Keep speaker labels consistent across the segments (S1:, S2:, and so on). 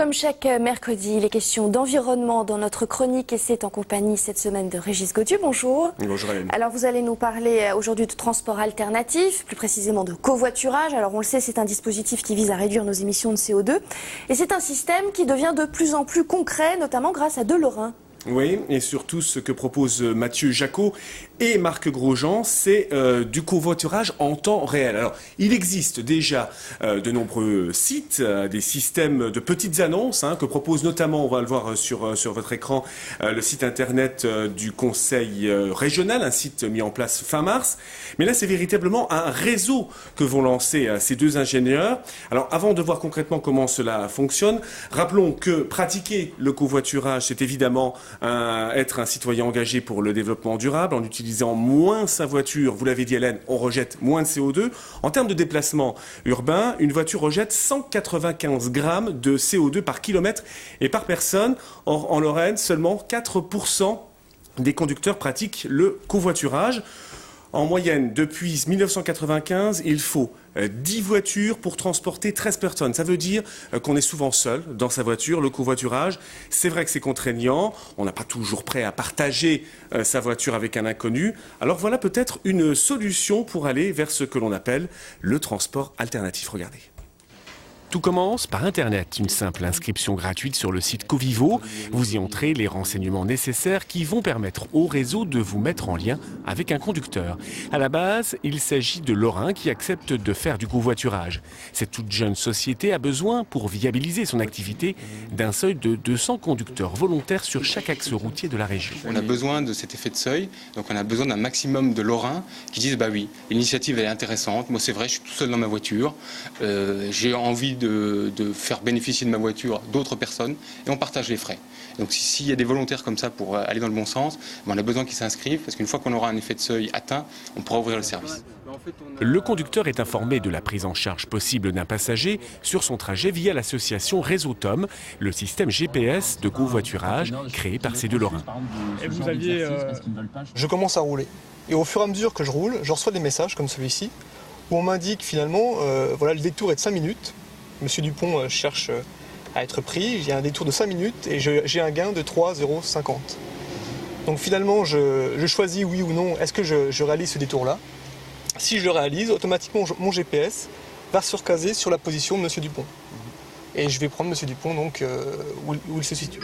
S1: Comme chaque mercredi, il est question d'environnement dans notre chronique et c'est en compagnie cette semaine de Régis Gaudieu. Bonjour.
S2: Bonjour Hélène.
S1: Alors vous allez nous parler aujourd'hui de transport alternatif, plus précisément de covoiturage. Alors on le sait, c'est un dispositif qui vise à réduire nos émissions de CO2 et c'est un système qui devient de plus en plus concret, notamment grâce à Delorain.
S2: Oui, et surtout ce que proposent Mathieu Jacot et Marc Grosjean, c'est du covoiturage en temps réel. Alors, il existe déjà de nombreux sites, des systèmes de petites annonces que propose notamment, on va le voir sur votre écran, le site internet du Conseil régional, un site mis en place fin mars. Mais là, c'est véritablement un réseau que vont lancer ces deux ingénieurs. Alors, avant de voir concrètement comment cela fonctionne, rappelons que pratiquer le covoiturage, c'est évidemment être un citoyen engagé pour le développement durable en utilisant moins sa voiture. Vous l'avez dit Hélène, on rejette moins de CO2. En termes de déplacement urbain, une voiture rejette 195 grammes de CO2 par kilomètre et par personne. Or, en Lorraine, seulement 4% des conducteurs pratiquent le covoiturage. En moyenne, depuis 1995, il faut 10 voitures pour transporter 13 personnes. Ça veut dire qu'on est souvent seul dans sa voiture. Le covoiturage, c'est vrai que c'est contraignant. On n'a pas toujours prêt à partager sa voiture avec un inconnu. Alors voilà peut-être une solution pour aller vers ce que l'on appelle le transport alternatif. Regardez. Tout commence par Internet, une simple inscription gratuite sur le site Covivo. Vous y entrez les renseignements nécessaires qui vont permettre au réseau de vous mettre en lien avec un conducteur. À la base, il s'agit de Lorrain qui accepte de faire du covoiturage. Cette toute jeune société a besoin, pour viabiliser son activité, d'un seuil de 200 conducteurs volontaires sur chaque axe routier de la région.
S3: On a besoin de cet effet de seuil, donc on a besoin d'un maximum de Lorrains qui disent bah oui, l'initiative elle est intéressante, moi c'est vrai, je suis tout seul dans ma voiture, j'ai envie de faire bénéficier de ma voiture d'autres personnes et on partage les frais. Donc s'il y a des volontaires comme ça pour aller dans le bon sens, on a besoin qu'ils s'inscrivent parce qu'une fois qu'on aura un effet de seuil atteint, on pourra ouvrir le service.
S2: Le conducteur est informé de la prise en charge possible d'un passager sur son trajet via l'association Réseau Tom, le système GPS de covoiturage créé par ces deux Lorrains.
S4: Et vous aviez,
S5: Je commence à rouler et au fur et à mesure que je roule, je reçois des messages comme celui-ci où on m'indique finalement, voilà, le détour est de 5 minutes. Monsieur Dupont cherche à être pris, il y a un détour de 5 minutes et j'ai un gain de 3,50 €. Donc finalement, je choisis oui ou non, est-ce que je réalise ce détour-là. Si je le réalise, automatiquement mon GPS va se recaser sur la position de Monsieur Dupont. Et je vais prendre Monsieur Dupont donc, où il se situe.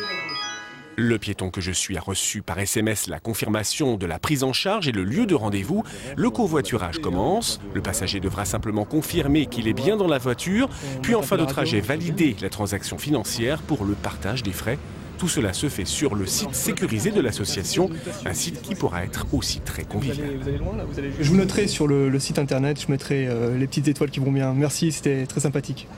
S2: Le piéton que je suis a reçu par SMS la confirmation de la prise en charge et le lieu de rendez-vous. Le covoiturage commence. Le passager devra simplement confirmer qu'il est bien dans la voiture, puis en fin de trajet valider la transaction financière pour le partage des frais. Tout cela se fait sur le site sécurisé de l'association, un site qui pourra être aussi très convivial.
S5: Je vous noterai sur le site internet, je mettrai les petites étoiles qui vont bien. Merci, c'était très sympathique.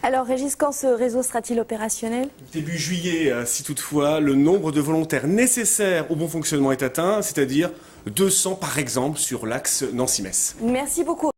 S1: Alors Régis, quand ce réseau sera-t-il opérationnel ?
S2: Début juillet, si toutefois le nombre de volontaires nécessaires au bon fonctionnement est atteint, c'est-à-dire 200 par exemple sur l'axe Nancy-Metz.
S1: Merci beaucoup.